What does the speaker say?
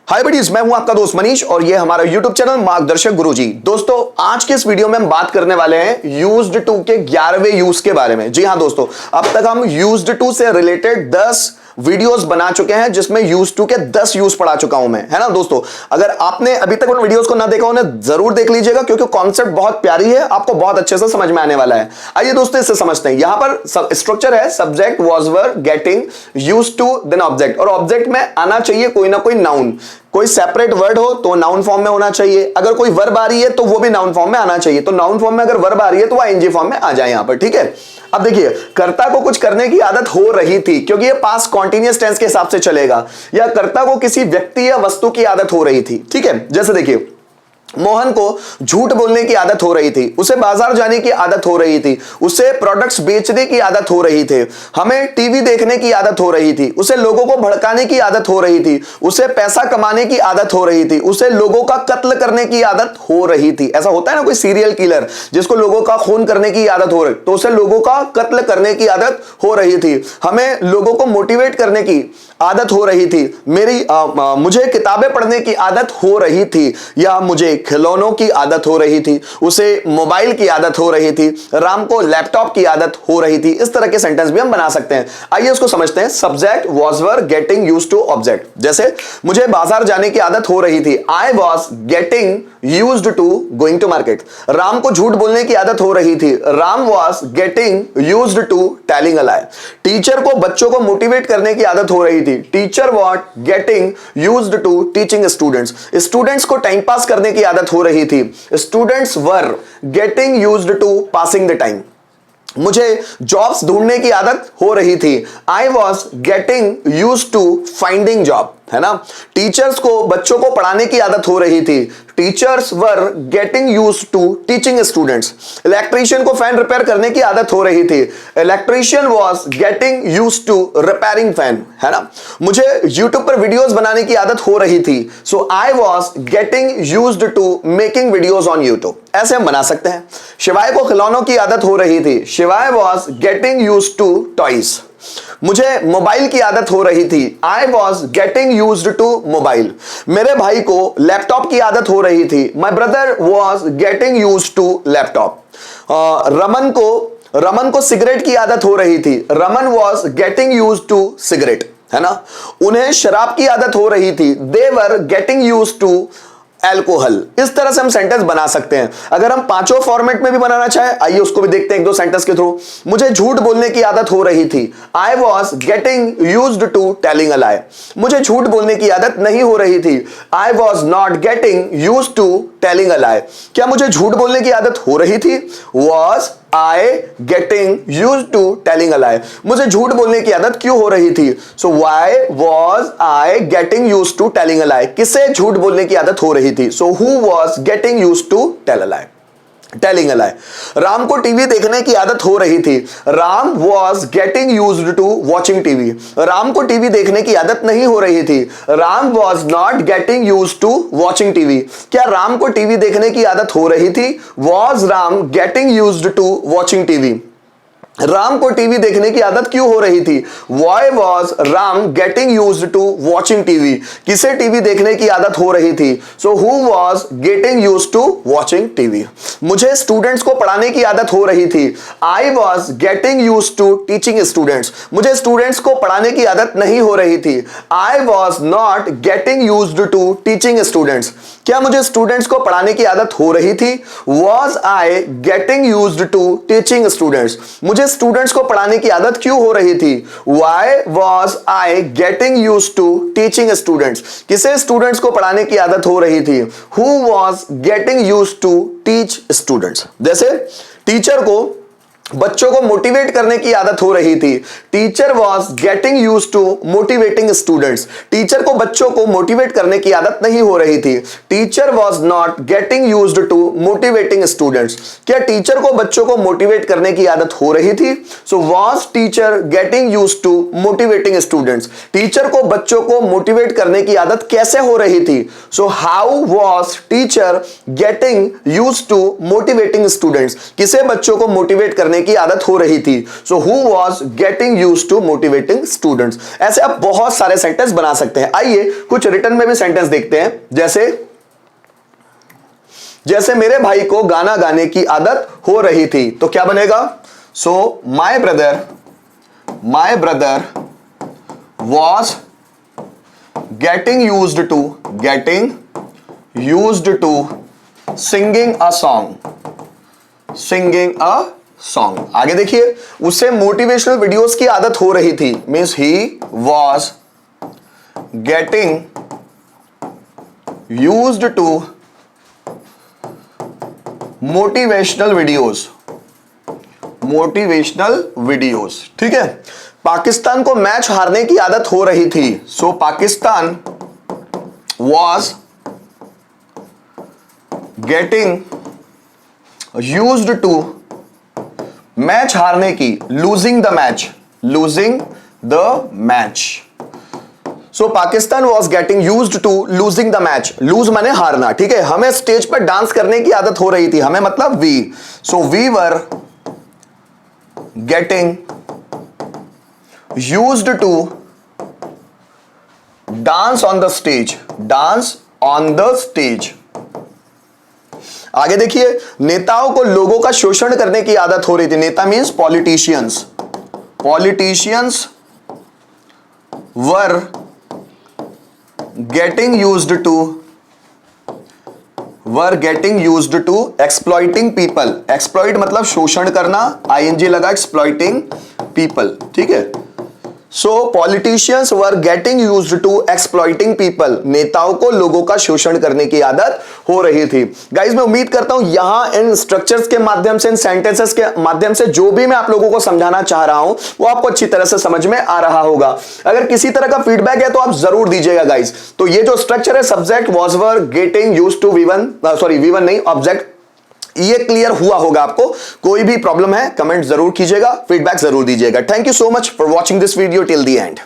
हाय buddies, मैं हूं आपका दोस्त मनीष और ये हमारा YouTube चैनल मार्गदर्शक गुरुजी। दोस्तों, आज के इस वीडियो में हम बात करने वाले हैं यूज्ड टू के 11वें यूज के बारे में। जी हां दोस्तों, अब तक हम यूज्ड टू से रिलेटेड 10 वीडियोस बना चुके हैं जिसमें यूज टू के 10 यूज पढ़ा चुका हूं मैं, है ना दोस्तों। अगर आपने अभी तक उन वीडियोस को ना देखा उन्हें जरूर देख लीजिएगा क्योंकि कॉन्सेप्ट बहुत प्यारी है, आपको बहुत अच्छे से समझ में आने वाला है। आइए दोस्तों, इससे समझते हैं। यहां पर स्ट्रक्चर है subject was were getting used to then object, और ऑब्जेक्ट में आना चाहिए कोई ना कोई नाउन। कोई सेपरेट वर्ड हो तो नाउन फॉर्म में होना चाहिए, अगर कोई वर्ब आ रही है तो वो भी नाउन फॉर्म में आना चाहिए। तो नाउन फॉर्म में अगर वर्ब आ रही है तो वो आईएनजी फॉर्म में आ जाए यहां पर, ठीक है। अब देखिए, कर्ता को कुछ करने की आदत हो रही थी क्योंकि ये पास्ट कॉन्टिन्यूअस टेंस के हिसाब से चलेगा, या कर्ता को किसी व्यक्ति या वस्तु की आदत हो रही थी, ठीक है। जैसे देखिए, मोहन को झूठ बोलने की आदत हो रही थी, उसे बाजार जाने की आदत हो रही थी, उसे प्रोडक्ट्स बेचने की आदत हो रही थी, हमें टीवी देखने की आदत हो रही थी, उसे लोगों को भड़काने की आदत हो रही थी, उसे पैसा कमाने की आदत हो रही थी, उसे लोगों का कत्ल करने की आदत हो रही थी। ऐसा होता है ना, कोई सीरियल किलर जिसको लोगों का खून करने की आदत हो रही, तो उसे लोगों का कत्ल करने की आदत हो रही थी। हमें लोगों को मोटिवेट करने की आदत हो रही थी, मुझे किताबें पढ़ने की आदत हो रही थी, या मुझे खिलौनों की आदत हो रही थी, उसे मोबाइल की आदत हो रही थी, राम को लैपटॉप की आदत हो रही थी। इस तरह के सेंटेंस भी हम बना सकते हैं। आइए उसको समझते हैं। Subject was were getting used to object. जैसे मुझे बाजार जाने की आदत हो रही थी, I was getting used to going to market. Ram को झूठ बोलने की आदत हो रही थी, Ram was getting used to telling a lie. Teacher को बच्चों को मोटिवेट करने की आदत हो रही थी, teacher was getting used to teaching students. Students को टाइम पास करने की आदत हो रही थी, students were getting used to passing the time. मुझे जॉब्स ढूंढने की आदत हो रही थी, I was getting used to finding job, है ना। टीचर्स को बच्चों को पढ़ाने की आदत हो रही थी, teachers were getting used to teaching students. Electrician को फैन रिपेयर करने की आदत हो रही थी, electrician was getting used to repairing fan, है ना। मुझे यूट्यूब पर वीडियोस बनाने की आदत हो रही थी, so I was getting used to making videos on YouTube. ऐसे हम बना सकते हैं। शिवाय को खिलौनों की आदत हो रही थी, Shivay was getting used to toys. मुझे मोबाइल की आदत हो रही थी, I was getting used to mobile. मेरे भाई को लैपटॉप की आदत हो रही थी, my brother was getting used to laptop. Raman को सिगरेट की आदत हो रही थी, Raman was getting used to cigarette, है ना। उन्हें शराब की आदत हो रही थी, they were getting used to alcohol. इस तरह से हम सेंटेंस बना सकते हैं। अगर हम पांचों फॉर्मेट में भी बनाना चाहे, आइए उसको भी देखते हैं एक दो सेंटेंस के थ्रू। मुझे झूठ बोलने की आदत हो रही थी, I was getting used to telling a lie. मुझे झूठ बोलने की आदत नहीं हो रही थी, I was not getting used to telling a lie. क्या मुझे झूठ बोलने की आदत हो रही थी, was I getting used to telling a lie. मुझे झूठ बोलने की आदत क्यों हो रही थी, so why was I getting used to telling a lie. किसे झूठ बोलने की आदत हो रही थी, so who was getting used to tell a lie, telling a lie. Ram को टीवी देखने की आदत हो रही थी, Ram was getting used to watching TV. Ram को टीवी देखने की आदत नहीं हो रही थी, Ram was not getting used to watching TV. क्या राम को टीवी देखने की आदत हो रही थी, was Ram getting used to watching TV. Ram को टीवी देखने की आदत क्यों हो रही थी, why was Ram getting used to watching TV. किसे टीवी देखने की आदत हो रही थी, so who was getting used to watching TV. मुझे स्टूडेंट्स को पढ़ाने की आदत हो रही थी, I was getting used to teaching students. मुझे स्टूडेंट्स को पढ़ाने की आदत नहीं हो रही थी, I was not getting used to teaching students. क्या मुझे स्टूडेंट्स को पढ़ाने की आदत हो रही थी, was I getting used to teaching students. मुझे स्टूडेंट्स को पढ़ाने की आदत क्यों हो रही थी, why was I getting used to teaching students. किसे स्टूडेंट्स को पढ़ाने की आदत हो रही थी, who was getting used to teach students. जैसे टीचर को बच्चों को मोटिवेट करने की आदत हो रही थी, teacher was getting used to motivating students. Teacher को बच्चों को मोटिवेट करने की आदत नहीं हो रही थी, teacher was not getting used to motivating students. क्या टीचर को बच्चों को मोटिवेट करने की आदत हो रही थी, so was teacher getting used to motivating students. Teacher को बच्चों को मोटिवेट करने की आदत कैसे हो रही थी, so how was teacher getting used to motivating students. किसे बच्चों को मोटिवेट करने हारने की आदत हो रही थी। So who was getting used to motivating students. ऐसे आप बहुत सारे सेंटेंस बना सकते हैं। आइए कुछ रिटर्न में भी सेंटेंस देखते हैं। जैसे मेरे भाई को गाना गाने की आदत हो रही थी, तो क्या बनेगा? So my brother was getting used to singing a song। आगे देखिए, उसे मोटिवेशनल वीडियोस की आदत हो रही थी, means he was getting used to motivational videos। ठीक है। पाकिस्तान को मैच हारने की आदत हो रही थी। So Pakistan was getting used to, match हारने की, losing the match. So Pakistan was getting used to losing the match. Lose माने हारना। ठीक है। हमें स्टेज पर डांस करने की आदत हो रही थी, हमें मतलब we. So we were getting used to dance on the stage। आगे देखिए, नेताओं को लोगों का शोषण करने की आदत हो रही थी। नेता means politicians were getting used to exploiting people. Exploit मतलब शोषण करना, आईएनजी लगा, एक्सप्लॉइटिंग पीपल। ठीक है। So politicians were getting used to exploiting people. नेताओं को लोगों का शोषण करने की आदत हो रही थी। गाइज मैं उम्मीद करता हूं यहां इन स्ट्रक्चर्स के माध्यम से, इन सेंटेंसेस के माध्यम से जो भी मैं आप लोगों को समझाना चाह रहा हूं वो आपको अच्छी तरह से समझ में आ रहा होगा। अगर किसी तरह का फीडबैक है तो आप जरूर दीजिएगा गाइज। तो ये जो स्ट्रक्चर है, subject was were getting used to V1 नहीं, ऑब्जेक्ट, ये क्लियर हुआ होगा आपको। कोई भी प्रॉब्लम है कमेंट जरूर कीजिएगा, फीडबैक जरूर दीजिएगा। Thank you so much for watching this video till the end.